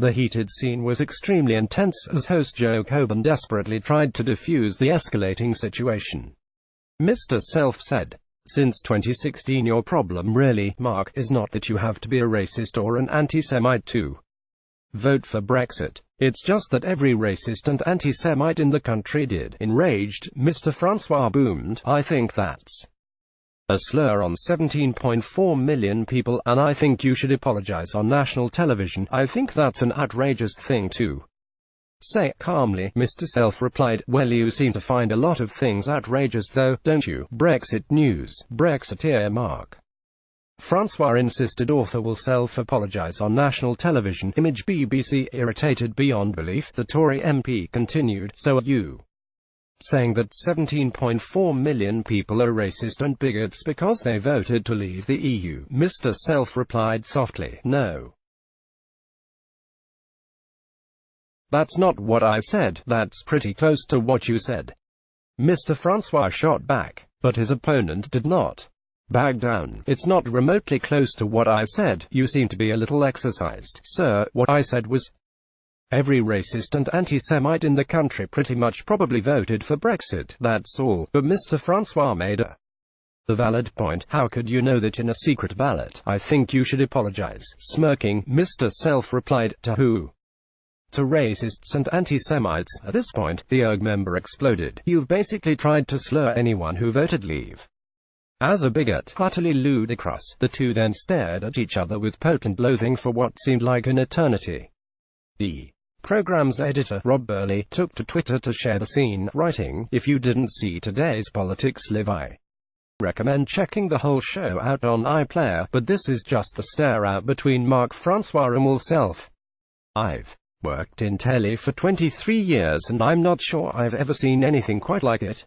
The heated scene was extremely intense as host Jo Coburn desperately tried to defuse the escalating situation. Mr. Self said, "Since 2016 your problem really, Mark, is not that you have to be a racist or an anti-Semite to vote for Brexit. It's just that every racist and anti-Semite in the country did." Enraged, Mr. Francois boomed, "I think that's a slur on 17.4 million people, and I think you should apologize on national television. I think that's an outrageous thing to say." Calmly, Mr. Self replied, "Well, you seem to find a lot of things outrageous though, don't you?" Brexit news. Brexiteer Mark Francois insisted author will self-apologize on national television. Image BBC. Irritated beyond belief, the Tory MP continued, "So are you saying that 17.4 million people are racist and bigots because they voted to leave the EU?" Mr. Self replied softly, "No. That's not what I said." "That's pretty close to what you said," Mr. Francois shot back. But his opponent did not back down. "It's not remotely close to what I said. You seem to be a little exercised, sir. What I said was, every racist and anti-Semite in the country pretty much probably voted for Brexit, that's all." But Mr. Francois made a valid point. "How could you know that in a secret ballot? I think you should apologize." Smirking, Mr. Self replied, "To who?" "To racists and anti-Semites." At this point, the ERG member exploded. "You've basically tried to slur anyone who voted leave as a bigot. Utterly ludicrous." The two then stared at each other with potent loathing for what seemed like an eternity. The program's editor, Rob Burley, took to Twitter to share the scene, writing, "If you didn't see today's politics live, I recommend checking the whole show out on iPlayer, but this is just the stare-out between Mark Francois and Will Self. I've worked in telly for 23 years and I'm not sure I've ever seen anything quite like it."